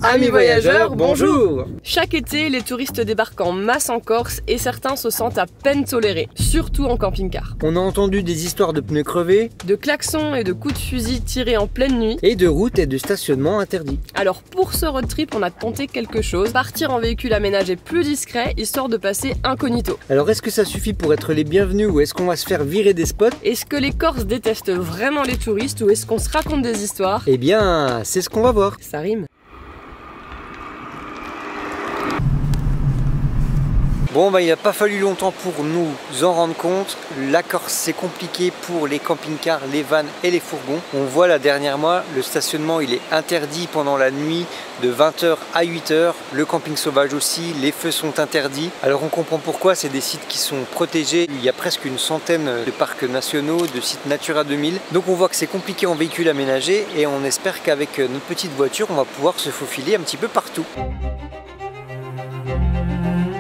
Amis voyageurs, bonjour! Chaque été, les touristes débarquent en masse en Corse et certains se sentent à peine tolérés, surtout en camping-car. On a entendu des histoires de pneus crevés, de klaxons et de coups de fusil tirés en pleine nuit, et de routes et de stationnement interdits. Alors pour ce road trip, on a tenté quelque chose, partir en véhicule aménagé plus discret, histoire de passer incognito. Alors est-ce que ça suffit pour être les bienvenus ou est-ce qu'on va se faire virer des spots? Est-ce que les Corses détestent vraiment les touristes ou est-ce qu'on se raconte des histoires? Eh bien, c'est ce qu'on va voir. Ça rime. Bon, il n'a pas fallu longtemps pour nous en rendre compte. La Corse, c'est compliqué pour les camping-cars, les vannes et les fourgons. On voit là dernièrement, le stationnement il est interdit pendant la nuit de 20h à 8h. Le camping sauvage aussi, les feux sont interdits. Alors on comprend pourquoi, c'est des sites qui sont protégés. Il y a presque une centaine de parcs nationaux, de sites Natura 2000. Donc on voit que c'est compliqué en véhicule aménagé et on espère qu'avec notre petite voiture, on va pouvoir se faufiler un petit peu partout.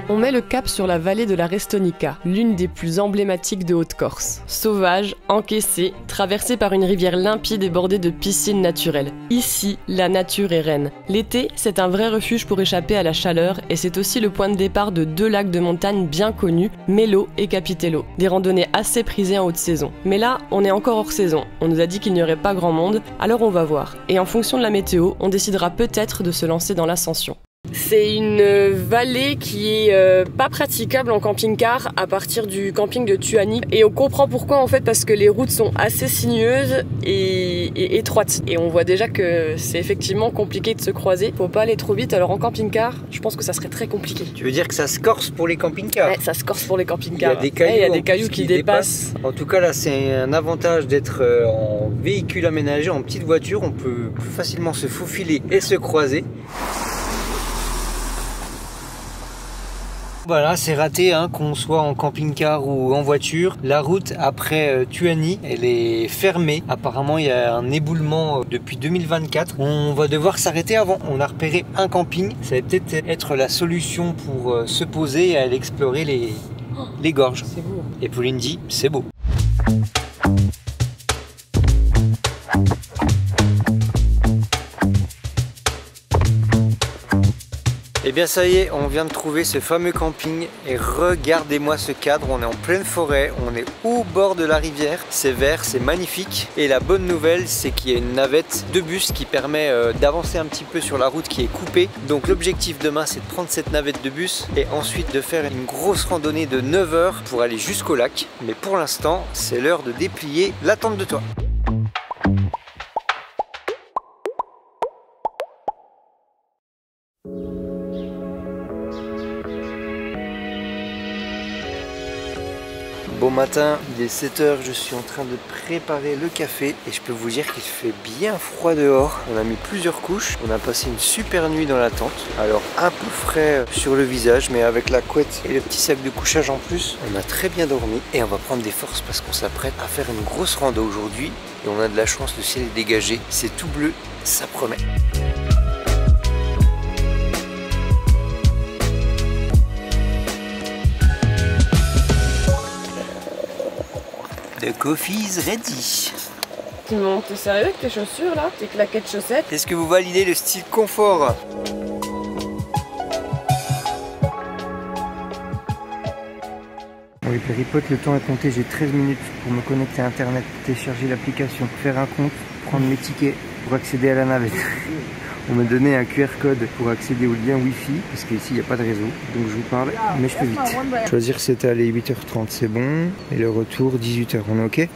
On met le cap sur la vallée de la Restonica, l'une des plus emblématiques de Haute-Corse. Sauvage, encaissée, traversée par une rivière limpide et bordée de piscines naturelles. Ici, la nature est reine. L'été, c'est un vrai refuge pour échapper à la chaleur et c'est aussi le point de départ de deux lacs de montagne bien connus, Melo et Capitello. Des randonnées assez prisées en haute saison. Mais là, on est encore hors saison. On nous a dit qu'il n'y aurait pas grand monde, alors on va voir. Et en fonction de la météo, on décidera peut-être de se lancer dans l'ascension. C'est une vallée qui est pas praticable en camping-car à partir du camping de Tuani. Et on comprend pourquoi en fait, parce que les routes sont assez sinueuses et étroites. Et on voit déjà que c'est effectivement compliqué de se croiser. Faut pas aller trop vite, alors en camping-car, je pense que ça serait très compliqué. Tu veux dire que ça se corse pour les camping-cars? Ouais, ça se corse pour les camping-cars. Il y a des cailloux, qui dépassent. En tout cas là, c'est un avantage d'être en véhicule aménagé, en petite voiture. On peut plus facilement se faufiler et se croiser. Voilà, c'est raté qu'on soit en camping-car ou en voiture. La route après Tuani, elle est fermée. Apparemment, il y a un éboulement depuis 2024. On va devoir s'arrêter avant. On a repéré un camping. Ça va peut-être être la solution pour se poser et aller explorer les gorges. C'est beau. Et Pauline dit, c'est beau. Et bien ça y est, on vient de trouver ce fameux camping et regardez-moi ce cadre, on est en pleine forêt, on est au bord de la rivière, c'est vert, c'est magnifique et la bonne nouvelle c'est qu'il y a une navette de bus qui permet d'avancer un petit peu sur la route qui est coupée. Donc l'objectif demain c'est de prendre cette navette de bus et ensuite de faire une grosse randonnée de 9 heures pour aller jusqu'au lac. Mais pour l'instant c'est l'heure de déplier la tente de toit. Bon matin, il est 7 h, je suis en train de préparer le café et je peux vous dire qu'il fait bien froid dehors. On a mis plusieurs couches, on a passé une super nuit dans la tente. Alors un peu frais sur le visage, mais avec la couette et le petit sac de couchage en plus, on a très bien dormi et on va prendre des forces parce qu'on s'apprête à faire une grosse rando aujourd'hui et on a de la chance, le ciel est dégagé, c'est tout bleu, ça promet. The coffee's ready. Simon, t'es sérieux avec tes chaussures là? Tes claquettes chaussettes? Est-ce que vous validez le style confort? Bon les péripotes, le temps est compté, j'ai 13 minutes pour me connecter à internet, télécharger l'application, faire un compte, prendre mes tickets pour accéder à la navette. On m'a donné un QR code pour accéder au lien Wi-Fi, parce qu'ici il n'y a pas de réseau, donc je vous parle, mais je fais vite. Choisir c'est aller 8h30, c'est bon, et le retour 18h, on est ok?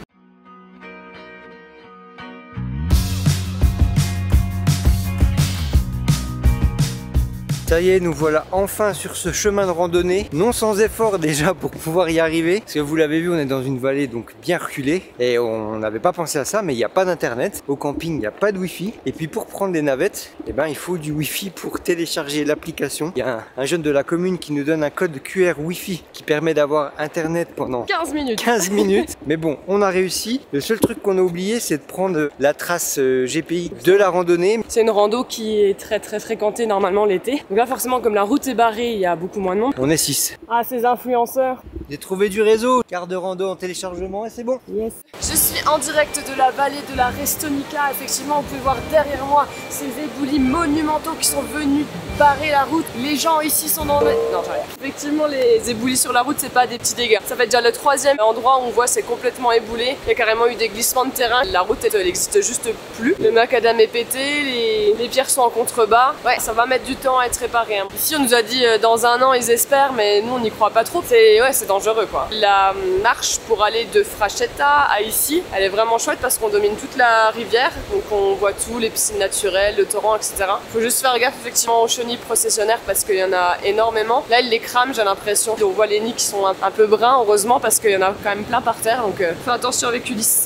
Ça y est, nous voilà enfin sur ce chemin de randonnée, non sans effort déjà pour pouvoir y arriver. Parce que vous l'avez vu, on est dans une vallée donc bien reculée et on n'avait pas pensé à ça, mais il n'y a pas d'internet. Au camping, il n'y a pas de wifi. Et puis pour prendre les navettes, eh ben, il faut du wifi pour télécharger l'application. Il y a un jeune de la commune qui nous donne un code QR wifi qui permet d'avoir internet pendant 15 minutes. 15 minutes. Mais bon, on a réussi. Le seul truc qu'on a oublié, c'est de prendre la trace GPI de la randonnée. C'est une rando qui est très fréquentée normalement l'été. Donc là forcément comme la route est barrée, il y a beaucoup moins de monde. On est 6. Ah, ces influenceurs. J'ai trouvé du réseau, carte de rando en téléchargement et c'est bon. Yes. Je suis en direct de la vallée de la Restonica. Effectivement, vous pouvez voir derrière moi ces éboulis monumentaux qui sont venus barrer la route. Les gens ici sont dans... Non, j'arrive. Effectivement, les éboulis sur la route, c'est pas des petits dégâts. Ça fait déjà le 3e endroit où on voit c'est complètement éboulé. Il y a carrément eu des glissements de terrain. La route, elle n'existe juste plus. Le macadam est pété, les pierres sont en contrebas. Ouais, ça va mettre du temps à être réparé. Hein. Ici, on nous a dit dans un an, ils espèrent, mais nous, on n'y croit pas trop. C'est dangereux, quoi. La marche pour aller de Frachetta à ici, elle est vraiment chouette parce qu'on domine toute la rivière. Donc, on voit tout, les piscines naturelles, le torrent, etc. Faut juste faire gaffe, effectivement, aux chenilles processionnaires parce qu'il y en a énormément. Là, ils les crament, j'ai l'impression. On voit les nids qui sont un peu bruns, heureusement, parce qu'il y en a quand même plein par terre. Donc, fais attention avec Ulysse.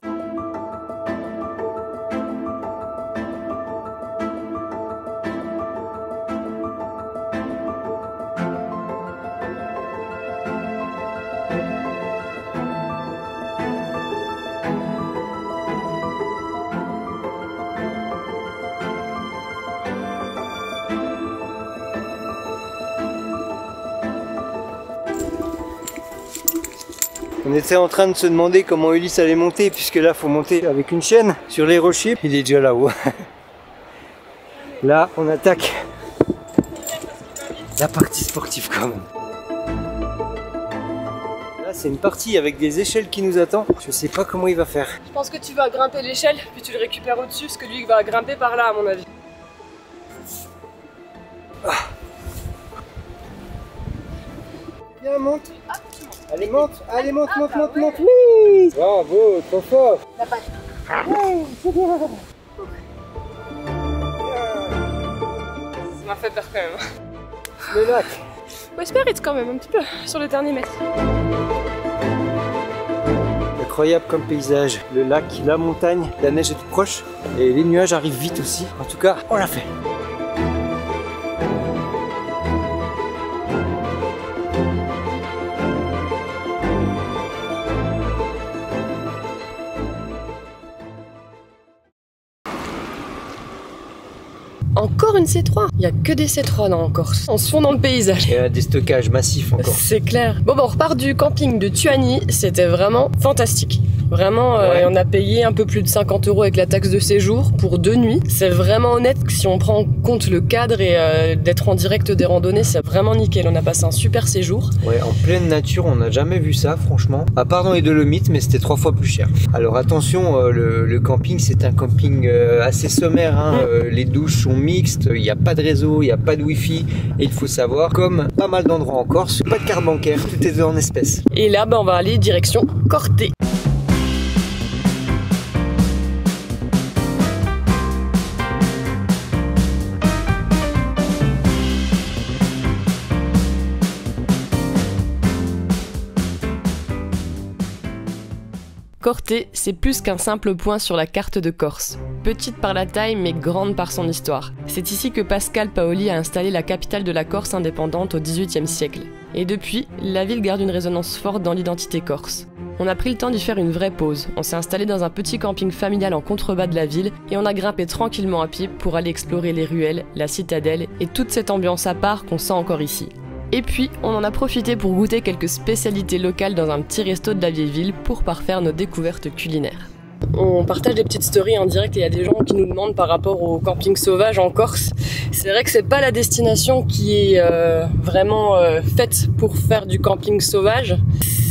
On était en train de se demander comment Ulysse allait monter, puisque là, faut monter avec une chaîne sur les rochers. Il est déjà là-haut. Là, on attaque la partie sportive quand même. Là, c'est une partie avec des échelles qui nous attend. Je sais pas comment il va faire. Je pense que tu vas grimper l'échelle, puis tu le récupères au-dessus, parce que lui, il va grimper par là, à mon avis. Ah. Viens, monte. Allez, monte, allez, monte, monte, monte, monte, oui! Bravo, trop fort! La patte. Ouais, c'est bien! Ça m'a fait peur quand même. Le lac! On espère être quand même un petit peu sur le dernier mètre. Incroyable comme paysage. Le lac, la montagne, la neige est toute proche et les nuages arrivent vite aussi. En tout cas, on l'a fait! Encore une C3. Il n'y a que des C3 dans Corse. On se fond dans le paysage. Et des stockages massifs encore. C'est clair. Bon, on repart du camping de Tuani. C'était vraiment fantastique. Vraiment, ouais. On a payé un peu plus de 50 € avec la taxe de séjour pour 2 nuits. C'est vraiment honnête que si on prend en compte le cadre et d'être en direct des randonnées, c'est vraiment nickel. On a passé un super séjour. Ouais, en pleine nature, on n'a jamais vu ça, franchement. À part dans les Dolomites, mais c'était 3 fois plus cher. Alors attention, le camping, c'est un camping assez sommaire. Hein. Les douches sont mixtes, il n'y a pas de réseau, il n'y a pas de wifi. Et il faut savoir, comme pas mal d'endroits en Corse, pas de carte bancaire, tout est en espèces. Et là, on va aller direction Corté. Corté, c'est plus qu'un simple point sur la carte de Corse. Petite par la taille, mais grande par son histoire. C'est ici que Pascal Paoli a installé la capitale de la Corse indépendante au XVIIIe siècle. Et depuis, la ville garde une résonance forte dans l'identité corse. On a pris le temps d'y faire une vraie pause. On s'est installé dans un petit camping familial en contrebas de la ville et on a grimpé tranquillement à pied pour aller explorer les ruelles, la citadelle et toute cette ambiance à part qu'on sent encore ici. Et puis, on en a profité pour goûter quelques spécialités locales dans un petit resto de la vieille ville pour parfaire nos découvertes culinaires. On partage des petites stories en direct et il y a des gens qui nous demandent par rapport au camping sauvage en Corse. C'est vrai que c'est pas la destination qui est vraiment faite pour faire du camping sauvage.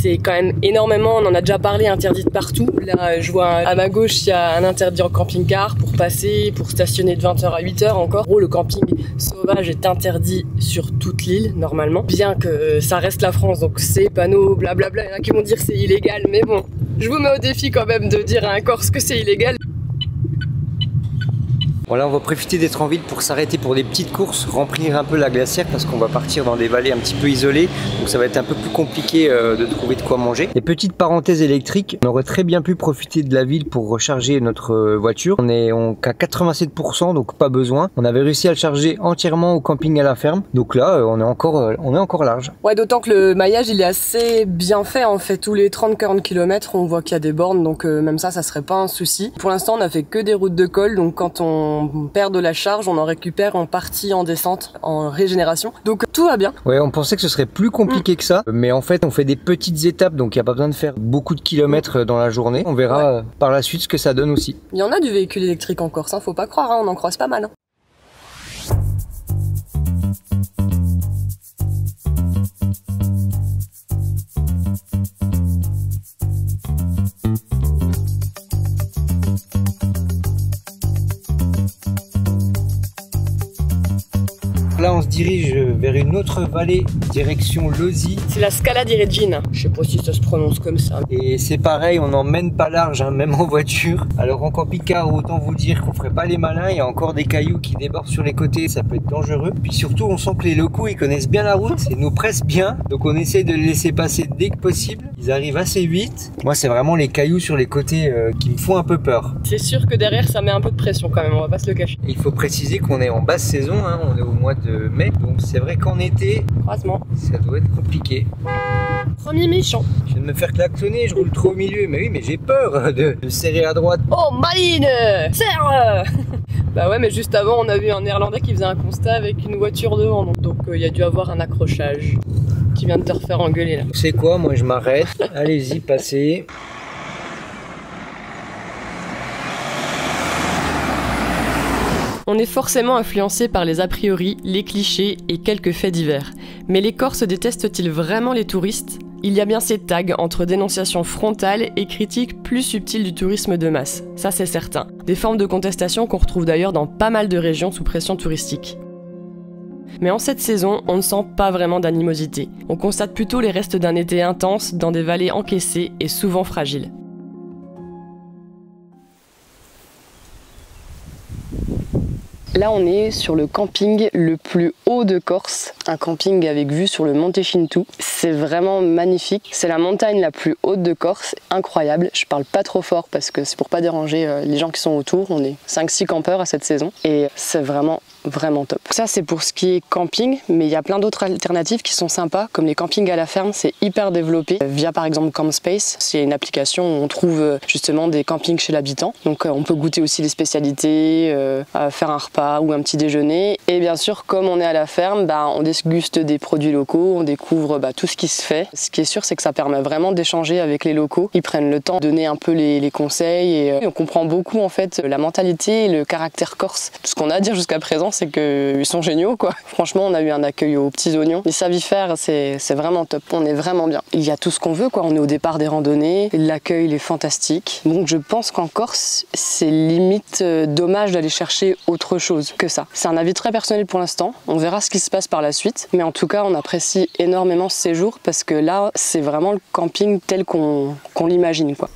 C'est quand même énormément, on en a déjà parlé, interdit de partout. Là, je vois à ma gauche, il y a un interdit en camping-car pour passer, pour stationner de 20h à 8h encore. Le camping sauvage est interdit sur toute l'île, normalement. Bien que ça reste la France, donc ces panneaux, blablabla, il y en a qui vont dire que c'est illégal, mais bon, je vous mets au défi quand même de dire à un Corse que c'est illégal. Voilà, on va profiter d'être en ville pour s'arrêter pour des petites courses, remplir un peu la glacière parce qu'on va partir dans des vallées un petit peu isolées, donc ça va être un peu plus compliqué de trouver de quoi manger. Et petite parenthèse électrique, on aurait très bien pu profiter de la ville pour recharger notre voiture. On est qu'à 87%, donc pas besoin. On avait réussi à le charger entièrement au camping à la ferme, donc là on est encore large. Ouais, d'autant que le maillage il est assez bien fait en fait. Tous les 30-40 km on voit qu'il y a des bornes, donc même ça serait pas un souci. Pour l'instant on a fait que des routes de col, donc quand on on perd de la charge, on en récupère en partie en descente, en régénération. Donc tout va bien. Ouais, on pensait que ce serait plus compliqué que ça, mais en fait on fait des petites étapes, donc il n'y a pas besoin de faire beaucoup de kilomètres dans la journée. On verra par la suite ce que ça donne aussi. Il y en a du véhicule électrique en Corse, hein, faut pas croire, hein, on en croise pas mal. Hein. Là on se dirige vers une autre vallée, direction Losi. C'est la Scala di Regina, je sais pas si ça se prononce comme ça. Et c'est pareil, on n'emmène pas large, hein, même en voiture. Alors en camping-car, autant vous dire qu'on ferait pas les malins, il y a encore des cailloux qui débordent sur les côtés, ça peut être dangereux. Puis surtout on sent que les locaux ils connaissent bien la route et nous pressent bien, donc on essaie de les laisser passer dès que possible. Ils arrivent assez vite. Moi c'est vraiment les cailloux sur les côtés qui me font un peu peur. C'est sûr que derrière ça met un peu de pression quand même, on va pas se le cacher. Et il faut préciser qu'on est en basse saison, hein, on est au mois de mai, donc c'est vrai qu'en été, croisement, ça doit être compliqué. Premier méchant. Je viens de me faire klaxonner, je roule trop au milieu, mais oui, mais j'ai peur de serrer à droite. Oh Maline, serre. Bah ouais, mais juste avant on a vu un néerlandais qui faisait un constat avec une voiture devant, donc il y a dû avoir un accrochage qui vient de te refaire engueuler là. C'est quoi, moi je m'arrête, allez-y, passez. On est forcément influencé par les a priori, les clichés et quelques faits divers. Mais les Corses détestent-ils vraiment les touristes ? Il y a bien ces tags entre dénonciation frontale et critiques plus subtiles du tourisme de masse. Ça c'est certain. Des formes de contestation qu'on retrouve d'ailleurs dans pas mal de régions sous pression touristique. Mais en cette saison, on ne sent pas vraiment d'animosité. On constate plutôt les restes d'un été intense dans des vallées encaissées et souvent fragiles. Là, on est sur le camping le plus haut de Corse, un camping avec vue sur le Monte Cintoux. C'est vraiment magnifique. C'est la montagne la plus haute de Corse, incroyable. Je parle pas trop fort parce que c'est pour pas déranger les gens qui sont autour. On est 5-6 campeurs à cette saison et c'est vraiment top. Ça, c'est pour ce qui est camping, mais il y a plein d'autres alternatives qui sont sympas, comme les campings à la ferme, c'est hyper développé via par exemple CampSpace. C'est une application où on trouve justement des campings chez l'habitant. Donc on peut goûter aussi les spécialités, faire un repas ou un petit déjeuner. Et bien sûr, comme on est à la ferme, on déguste des produits locaux, on découvre tout ce qui se fait. Ce qui est sûr, c'est que ça permet vraiment d'échanger avec les locaux. Ils prennent le temps de donner un peu les conseils et on comprend beaucoup en fait la mentalité et le caractère corse. Tout ce qu'on a à dire jusqu'à présent, c'est qu'ils sont géniaux quoi. Franchement, on a eu un accueil aux petits oignons. Ils savent y faire, c'est vraiment top. On est vraiment bien. Il y a tout ce qu'on veut quoi. On est au départ des randonnées, l'accueil il est fantastique. Donc je pense qu'en Corse, c'est limite dommage d'aller chercher autre chose que ça. C'est un avis très personnel pour l'instant. On verra ce qui se passe par la suite. Mais en tout cas, on apprécie énormément ce séjour parce que là, c'est vraiment le camping tel qu'on l'imagine quoi.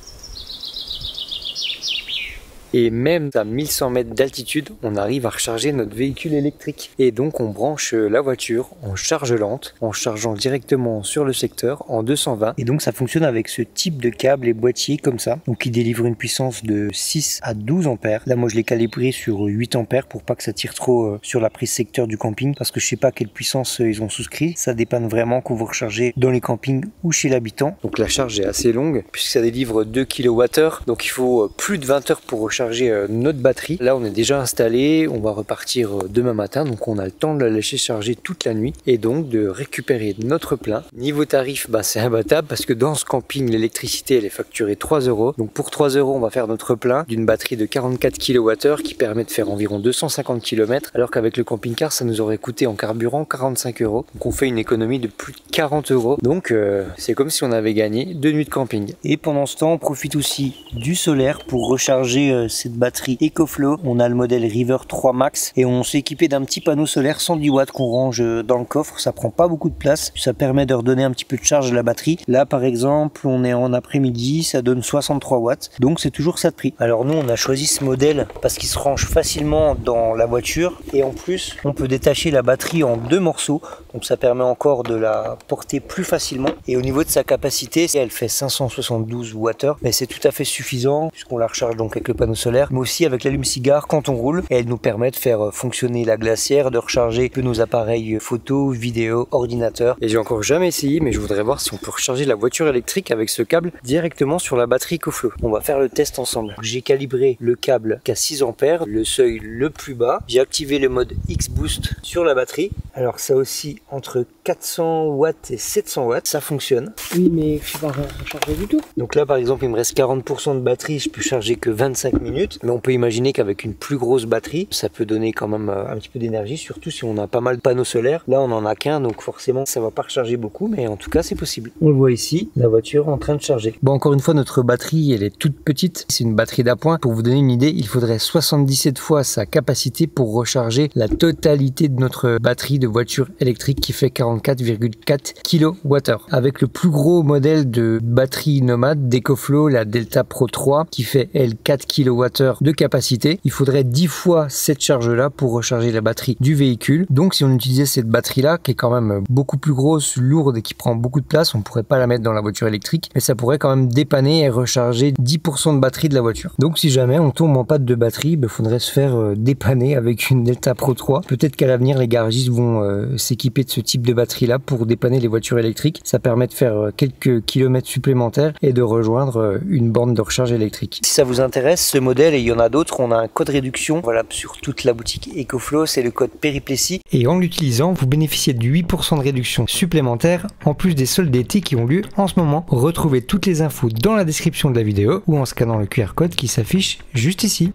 Et même à 1100 mètres d'altitude, on arrive à recharger notre véhicule électrique. Et donc on branche la voiture en charge lente, en chargeant directement sur le secteur en 220. Et donc ça fonctionne avec ce type de câble et boîtier comme ça. Donc il délivre une puissance de 6 à 12 ampères. Là moi je l'ai calibré sur 8 ampères pour pas que ça tire trop sur la prise secteur du camping. Parce que je sais pas quelle puissance ils ont souscrit. Ça dépanne vraiment quand vous rechargez dans les campings ou chez l'habitant. Donc la charge est assez longue puisque ça délivre 2 kWh. Donc il faut plus de 20 heures pour recharger notre batterie. Là on est déjà installé, on va repartir demain matin, donc on a le temps de la laisser charger toute la nuit et donc de récupérer notre plein. Niveau tarif, c'est imbattable parce que dans ce camping l'électricité elle est facturée 3 €. Donc pour 3 € on va faire notre plein d'une batterie de 44 kWh qui permet de faire environ 250 km, alors qu'avec le camping-car ça nous aurait coûté en carburant 45 €. Donc on fait une économie de plus de 40 €. Donc c'est comme si on avait gagné 2 nuits de camping. Et pendant ce temps on profite aussi du solaire pour recharger cette batterie EcoFlow. On a le modèle River 3 Max et on s'est équipé d'un petit panneau solaire 110 watts qu'on range dans le coffre. Ça prend pas beaucoup de place, ça permet de redonner un petit peu de charge à la batterie. Là par exemple on est en après-midi, ça donne 63 watts, donc c'est toujours ça de prix. Alors nous on a choisi ce modèle parce qu'il se range facilement dans la voiture et en plus on peut détacher la batterie en 2 morceaux, donc ça permet encore de la porter plus facilement. Et au niveau de sa capacité, elle fait 572 Wh, mais c'est tout à fait suffisant puisqu'on la recharge donc avec le panneau solaire solaire, mais aussi avec l'allume-cigare quand on roule. Et elle nous permet de faire fonctionner la glacière, de recharger tous nos appareils photo, vidéo, ordinateur. Et j'ai encore jamais essayé, mais je voudrais voir si on peut recharger la voiture électrique avec ce câble directement sur la batterie EcoFlow. On va faire le test ensemble. J'ai calibré le câble qu'à 6 ampères, le seuil le plus bas. J'ai activé le mode X-Boost sur la batterie. Alors ça aussi entre 400 watts et 700 watts, ça fonctionne. Oui, mais je suis pas rechargé du tout. Donc là par exemple il me reste 40% de batterie, je peux charger que 25 minutes. Mais on peut imaginer qu'avec une plus grosse batterie, ça peut donner quand même un petit peu d'énergie, surtout si on a pas mal de panneaux solaires. Là on en a qu'un, donc forcément ça va pas recharger beaucoup, mais en tout cas c'est possible. On le voit ici, la voiture en train de charger. Bon, encore une fois, notre batterie elle est toute petite, c'est une batterie d'appoint. Pour vous donner une idée, il faudrait 77 fois sa capacité pour recharger la totalité de notre batterie de voiture électrique qui fait 44,4 kWh. Avec le plus gros modèle de batterie nomade d'EcoFlow, la Delta Pro 3, qui fait elle 4 kWh de capacité, il faudrait 10 fois cette charge là pour recharger la batterie du véhicule. Donc si on utilisait cette batterie là, qui est quand même beaucoup plus grosse, lourde et qui prend beaucoup de place, on pourrait pas la mettre dans la voiture électrique, mais ça pourrait quand même dépanner et recharger 10% de batterie de la voiture. Donc si jamais on tombe en panne de batterie, il faudrait se faire dépanner avec une Delta Pro 3. Peut-être qu'à l'avenir les garagistes vont s'équiper de ce type de batterie là pour dépanner les voitures électriques. Ça permet de faire quelques kilomètres supplémentaires et de rejoindre une borne de recharge électrique. Si ça vous intéresse, ce modèle, et il y en a d'autres, on a un code réduction valable sur toute la boutique EcoFlow, c'est le code Périplessis. Et en l'utilisant, vous bénéficiez de 8% de réduction supplémentaire en plus des soldes d'été qui ont lieu en ce moment. Retrouvez toutes les infos dans la description de la vidéo ou en scannant le QR code qui s'affiche juste ici.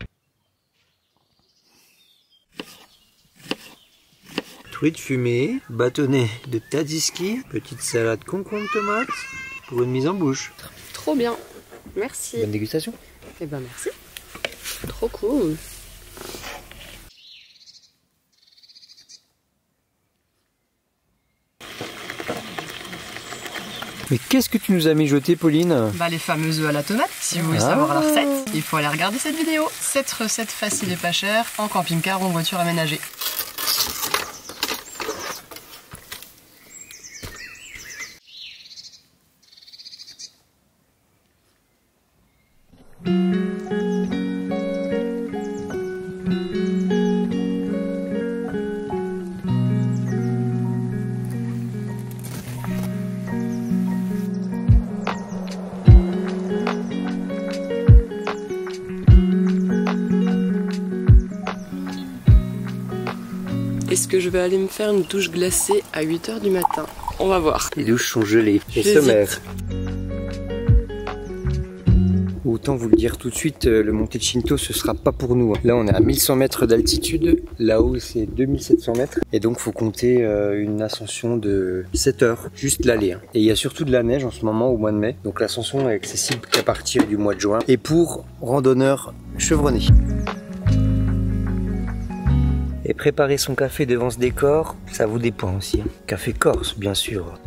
Truite fumée, bâtonnet de tzatziki, petite salade concombre tomate pour une mise en bouche. Trop bien, merci. Bonne dégustation. Eh ben merci. Trop cool. Mais qu'est-ce que tu nous as mijoté, Pauline? Bah les fameuses œufs à la tomate. Si vous voulez savoir la recette, il faut aller regarder cette vidéo. Cette recette facile et pas chère en camping-car ou en voiture aménagée. Est-ce que je vais aller me faire une douche glacée à 8 h du matin? On va voir. Les douches sont gelées et sommaires. Autant vous le dire tout de suite, le Monte-Cinto ce sera pas pour nous. Là on est à 1100 mètres d'altitude, là-haut c'est 2700 mètres. Et donc faut compter une ascension de 7 heures, juste l'aller. Et il y a surtout de la neige en ce moment au mois de mai. Donc l'ascension est accessible qu'à partir du mois de juin. Et pour randonneurs chevronnés. Et préparer son café devant ce décor, ça vous dépend aussi. Café corse, bien sûr.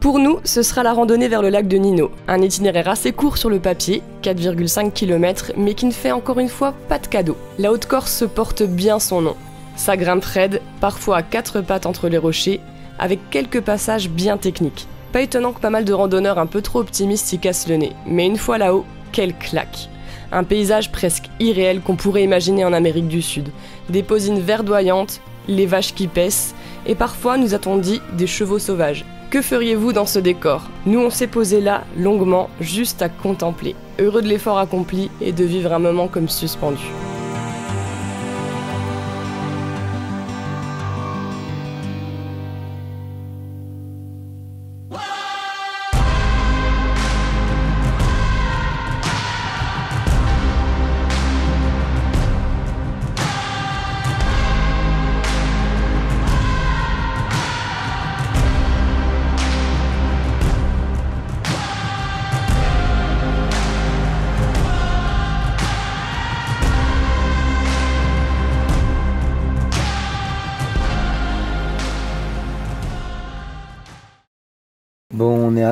Pour nous, ce sera la randonnée vers le lac de Nino. Un itinéraire assez court sur le papier, 4,5 km, mais qui ne fait encore une fois pas de cadeau. La Haute-Corse se porte bien son nom. Ça grimpe raide, parfois à 4 pattes entre les rochers, avec quelques passages bien techniques. Pas étonnant que pas mal de randonneurs un peu trop optimistes s'y cassent le nez. Mais une fois là-haut, quelle claque! Un paysage presque irréel qu'on pourrait imaginer en Amérique du Sud. Des pausines verdoyantes, les vaches qui paissent, et parfois, nous a-t-on dit, des chevaux sauvages. Que feriez-vous dans ce décor? Nous, on s'est posé là, longuement, juste à contempler, heureux de l'effort accompli et de vivre un moment comme suspendu.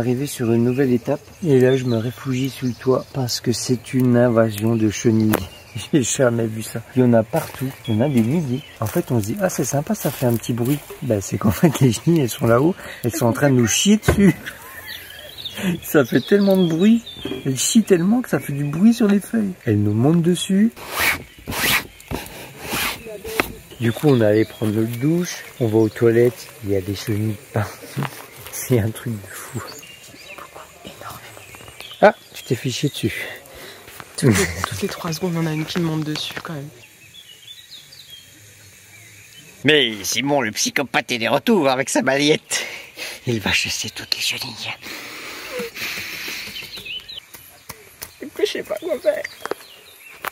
arrivé sur une nouvelle étape et là je me réfugie sous le toit parce que c'est une invasion de chenilles. J'ai jamais vu ça. Il y en a partout, il y en a des milliers. En fait on se dit ah c'est sympa, ça fait un petit bruit. Bah c'est qu'en fait les chenilles elles sont là-haut, elles sont en train de nous chier dessus. Ça fait tellement de bruit, elles chient tellement que ça fait du bruit sur les feuilles. Elles nous montent dessus. Du coup on est allé prendre notre douche, on va aux toilettes, il y a des chenilles partout. C'est un truc de fou. Ah, tu t'es fiché dessus. Toutes les 3 secondes, on a une qui me monte dessus quand même. Mais Simon, le psychopathe, est de retour avec sa balayette. Il va chasser toutes les chenilles. Du coup, je sais pas quoi faire.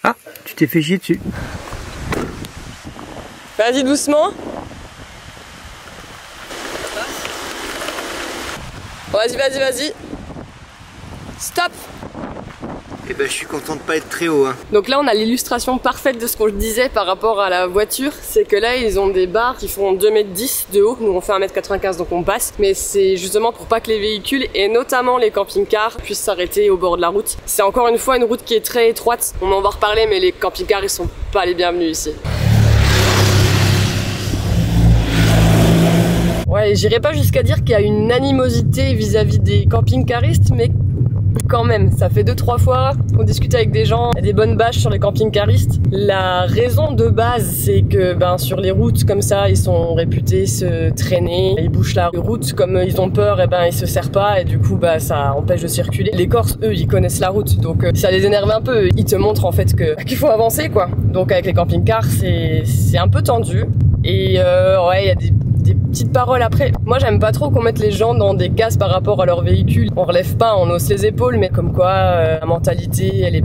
Ah, tu t'es fait chier dessus. Vas-y doucement. Vas-y, vas-y, vas-y. Stop. Eh ben, je suis content de pas être très haut. Hein. Donc là, on a l'illustration parfaite de ce qu'on disait par rapport à la voiture. C'est que là, ils ont des barres qui font 2,10 m de haut. Nous, on fait 1,95 m, donc on passe. Mais c'est justement pour pas que les véhicules, et notamment les camping-cars, puissent s'arrêter au bord de la route. C'est encore une fois une route qui est très étroite. On en va reparler, mais les camping-cars, ils sont pas les bienvenus ici. Ouais, j'irai pas jusqu'à dire qu'il y a une animosité vis-à-vis des camping-caristes, mais quand même, ça fait 2-3 fois qu'on discute avec des gens, il y a des bonnes bâches sur les camping-caristes. La raison de base, c'est que sur les routes comme ça, ils sont réputés se traîner, ils bouchent la route, comme ils ont peur, ils se serrent pas et du coup ça empêche de circuler. Les Corses, eux, ils connaissent la route, donc ça les énerve un peu. Ils te montrent en fait qu'il faut avancer quoi. Donc avec les camping-cars, c'est un peu tendu et ouais, il y a des petites paroles après. Moi j'aime pas trop qu'on mette les gens dans des cases par rapport à leur véhicule. On relève pas, on hausse les épaules, mais comme quoi la mentalité elle est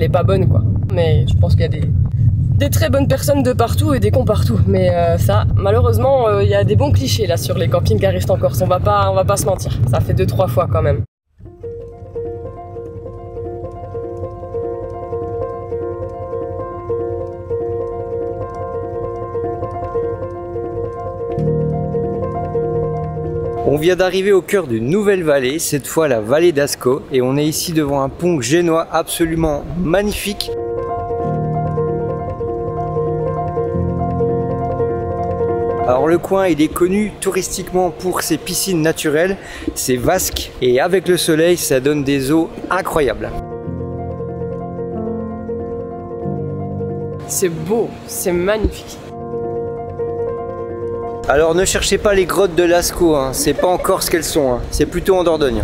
pas bonne quoi. Mais je pense qu'il y a des très bonnes personnes de partout et des cons partout. Mais ça, malheureusement, il y a des bons clichés là sur les camping-caristes en Corse. On va pas se mentir. Ça fait 2-3 fois quand même. On vient d'arriver au cœur d'une nouvelle vallée, cette fois la vallée d'Ascot, et on est ici devant un pont génois absolument magnifique. Alors le coin il est connu touristiquement pour ses piscines naturelles, ses vasques, et avec le soleil ça donne des eaux incroyables. C'est beau, c'est magnifique. Alors ne cherchez pas les grottes de Lascaux, hein. C'est pas encore ce qu'elles sont, hein. C'est plutôt en Dordogne.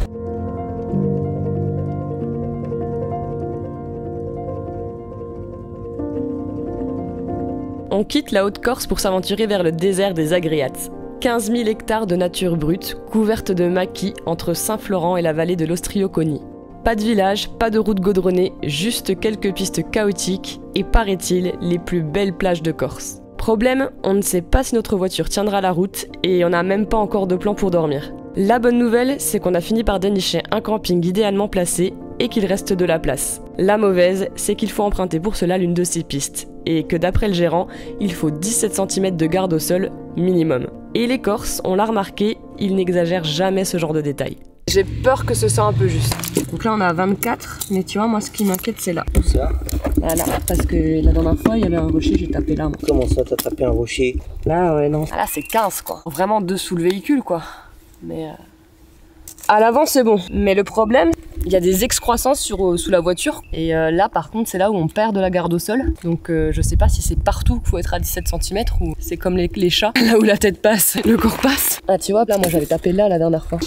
On quitte la Haute-Corse pour s'aventurer vers le désert des Agriates. 15 000 hectares de nature brute, couverte de maquis entre Saint-Florent et la vallée de l'Ostrioconi. Pas de village, pas de route gaudronnée, juste quelques pistes chaotiques et, paraît-il, les plus belles plages de Corse. Problème, on ne sait pas si notre voiture tiendra la route et on n'a même pas encore de plan pour dormir. La bonne nouvelle, c'est qu'on a fini par dénicher un camping idéalement placé et qu'il reste de la place. La mauvaise, c'est qu'il faut emprunter pour cela l'une de ces pistes et que d'après le gérant, il faut 17 cm de garde au sol minimum. Et les Corses, on l'a remarqué, ils n'exagèrent jamais ce genre de détails. J'ai peur que ce soit un peu juste. Donc là on a 24, mais tu vois moi ce qui m'inquiète c'est là. Ça. Voilà, parce que la dernière fois il y avait un rocher, j'ai tapé là. Moi. Comment ça t'as tapé un rocher? Là ouais non. Ah, là c'est 15 quoi. Vraiment dessous le véhicule quoi. Mais à l'avant c'est bon. Mais le problème, il y a des excroissances sous la voiture. Et là par contre c'est là où on perd de la garde au sol. Donc je sais pas si c'est partout qu'il faut être à 17 cm ou c'est comme les chats, là où la tête passe, le corps passe. Ah tu vois là moi j'avais tapé là la dernière fois.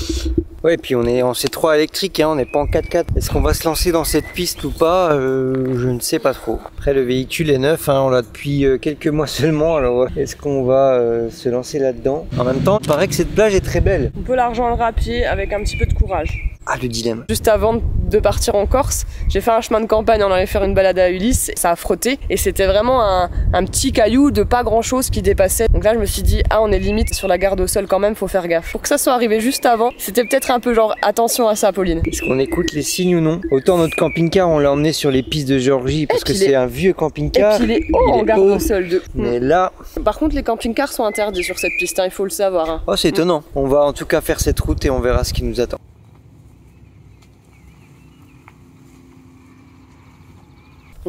Ouais, puis on est en C3 électrique, hein, on n'est pas en 4x4. Est-ce qu'on va se lancer dans cette piste ou pas? Je ne sais pas trop. Après, le véhicule est neuf, hein, on l'a depuis quelques mois seulement, alors est-ce qu'on va se lancer là-dedans? En même temps, il paraît que cette plage est très belle. On peut la rejoindre à pied avec un petit peu de courage. Ah, le dilemme. Juste avant de partir en Corse, j'ai fait un chemin de campagne, on allait faire une balade à Ulysse, ça a frotté et c'était vraiment un petit caillou de pas grand chose qui dépassait. Donc là je me suis dit, ah on est limite sur la garde au sol quand même, faut faire gaffe. Pour que ça soit arrivé juste avant, c'était peut-être un peu genre attention à ça Pauline. Est-ce qu'on écoute les signes ou non? Autant notre camping-car on l'a emmené sur les pistes de Géorgie parce que c'est un vieux camping-car. Et puis il est haut en garde au sol. Mais là... Par contre les camping-cars sont interdits sur cette piste, hein, il faut le savoir. Hein. Oh c'est étonnant, on va en tout cas faire cette route et on verra ce qui nous attend.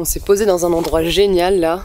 On s'est posé dans un endroit génial là,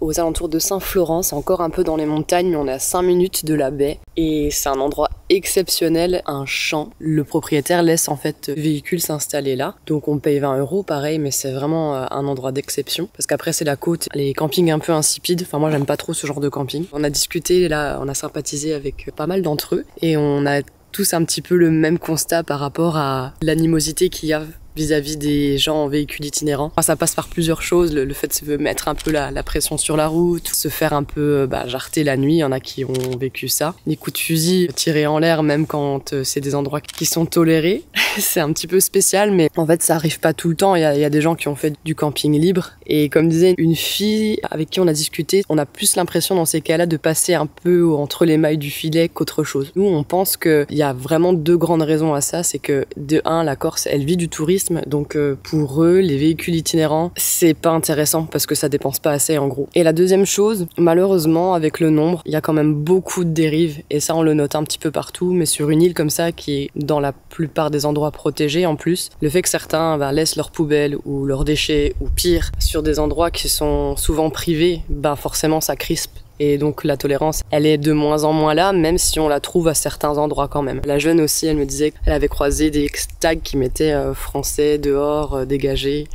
aux alentours de Saint-Florent. C'est encore un peu dans les montagnes, mais on est à 5 minutes de la baie. Et c'est un endroit exceptionnel, un champ. Le propriétaire laisse en fait le véhicule s'installer là. Donc on paye 20 € pareil, mais c'est vraiment un endroit d'exception. Parce qu'après c'est la côte, les campings un peu insipides. Enfin moi j'aime pas trop ce genre de camping. On a discuté là, on a sympathisé avec pas mal d'entre eux. Et on a tous un petit peu le même constat par rapport à l'animosité qu'il y a vis-à-vis des gens en véhicule itinérant. Enfin, ça passe par plusieurs choses, le fait de mettre un peu la pression sur la route, se faire un peu jarter la nuit, il y en a qui ont vécu ça. Les coups de fusil tirés en l'air même quand c'est des endroits qui sont tolérés, c'est un petit peu spécial, mais en fait ça arrive pas tout le temps, il y a des gens qui ont fait du camping libre, et comme disait une fille avec qui on a discuté, on a plus l'impression dans ces cas-là de passer un peu entre les mailles du filet qu'autre chose. Nous on pense qu'il y a vraiment 2 grandes raisons à ça, c'est que de 1, la Corse elle vit du tourisme, donc pour eux, les véhicules itinérants, c'est pas intéressant parce que ça dépense pas assez en gros. Et la deuxième chose, malheureusement, avec le nombre, il y a quand même beaucoup de dérives et ça on le note un petit peu partout, mais sur une île comme ça qui est dans la plupart des endroits protégés en plus, le fait que certains laissent leurs poubelles ou leurs déchets ou pire sur des endroits qui sont souvent privés, forcément ça crispe. Et donc la tolérance, elle est de moins en moins là, même si on la trouve à certains endroits quand même. La jeune aussi, elle me disait qu'elle avait croisé des tags qui mettaient français, dehors, dégagé,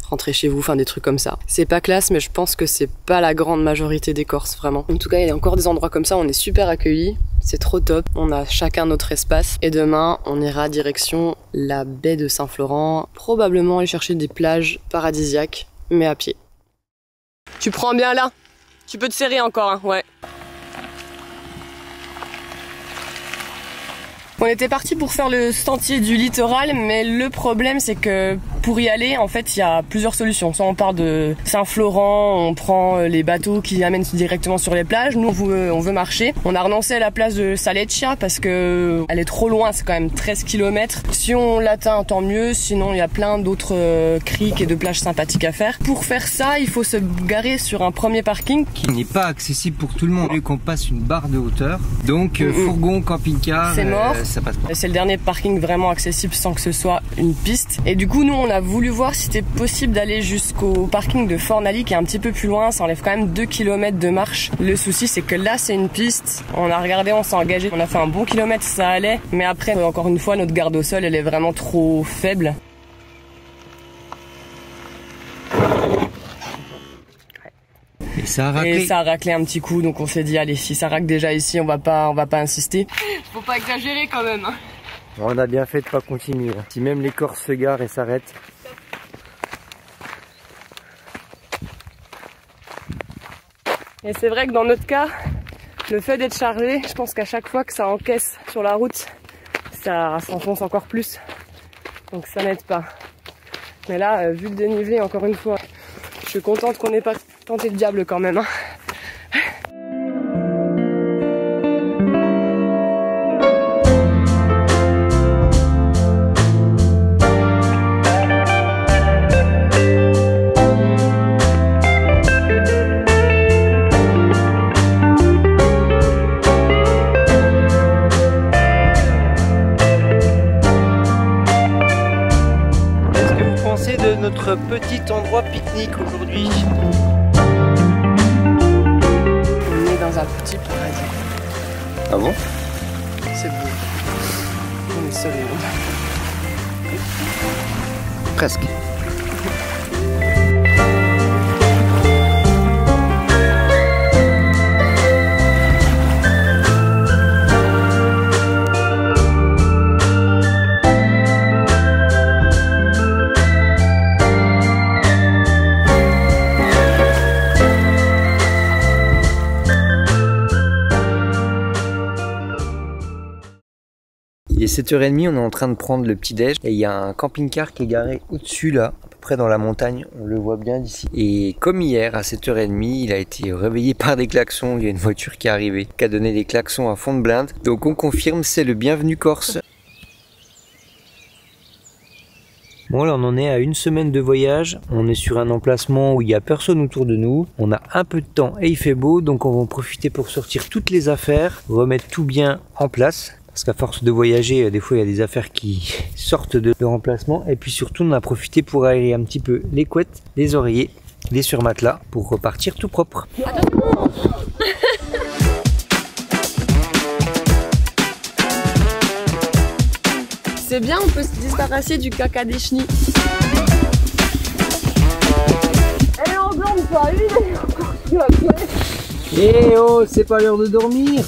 rentrez chez vous, enfin des trucs comme ça. C'est pas classe, mais je pense que c'est pas la grande majorité des Corses, vraiment. En tout cas, il y a encore des endroits comme ça, on est super accueillis. C'est trop top, on a chacun notre espace. Et demain, on ira direction la baie de Saint-Florent, probablement aller chercher des plages paradisiaques, mais à pied. Tu prends bien là? Tu peux te serrer encore, hein, ouais. On était parti pour faire le sentier du littoral, mais le problème c'est que pour y aller, en fait, il y a plusieurs solutions. Soit on part de Saint-Florent, on prend les bateaux qui amènent directement sur les plages. Nous, on veut marcher. On a renoncé à la place de Saleccia parce que elle est trop loin, c'est quand même 13 km. Si on l'atteint, tant mieux. Sinon, il y a plein d'autres criques et de plages sympathiques à faire. Pour faire ça, il faut se garer sur un premier parking qui n'est pas accessible pour tout le monde, vu qu'on passe une barre de hauteur. Donc, fourgon, camping-car, c'est mort. Ça passe pas. C'est le dernier parking vraiment accessible sans que ce soit une piste. Et du coup, nous, on a voulu voir si c'était possible d'aller jusqu'au parking de Fornali qui est un petit peu plus loin. Ça enlève quand même 2 km de marche. Le souci, c'est que là, c'est une piste. On a regardé, on s'est engagé. On a fait un bon kilomètre, ça allait. Mais après, encore une fois, notre garde au sol, elle est vraiment trop faible. Et ça a raclé. Et ça a raclé un petit coup, donc on s'est dit allez, si ça racle déjà ici, on va pas insister. Faut pas exagérer quand même. Hein. On a bien fait de pas continuer. Si même les Corses se garent et s'arrêtent. Et c'est vrai que dans notre cas, le fait d'être chargé, je pense qu'à chaque fois que ça encaisse sur la route, ça s'enfonce encore plus. Donc ça n'aide pas. Mais là, vu le dénivelé, encore une fois, je suis contente qu'on n'ait pas tenté le diable quand même. Hein. De notre petit endroit pique-nique aujourd'hui. On est dans un petit paradis. Ah bon? C'est beau. On est seul. Presque. Il est 7h30, on est en train de prendre le petit déj et il y a un camping-car qui est garé au-dessus là, à peu près dans la montagne, on le voit bien d'ici. Et comme hier à 7h30, il a été réveillé par des klaxons, il y a une voiture qui est arrivée, qui a donné des klaxons à fond de blinde. Donc on confirme, c'est le bienvenu Corse. Bon là on en est à 1 semaine de voyage, on est sur un emplacement où il n'y a personne autour de nous, on a un peu de temps et il fait beau, donc on va en profiter pour sortir toutes les affaires, remettre tout bien en place. Parce qu'à force de voyager, des fois il y a des affaires qui sortent de l'emplacement. Et puis surtout on a profité pour aérer un petit peu les couettes, les oreillers, les surmatelas pour repartir tout propre. C'est bien, on peut se débarrasser du caca des chenilles. Elle est en blanc ou pas? Eh oh, c'est pas l'heure de dormir.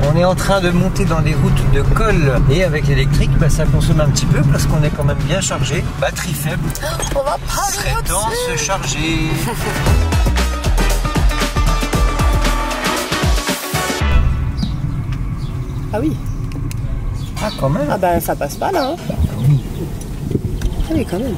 On est en train de monter dans les routes de col et avec l'électrique, bah, ça consomme un petit peu parce qu'on est quand même bien chargé. Batterie faible. On va pas serait temps de se charger. Ah oui. Ah quand même. Ah bah ça passe pas là. Hein. Bah, oui. Ah oui quand même.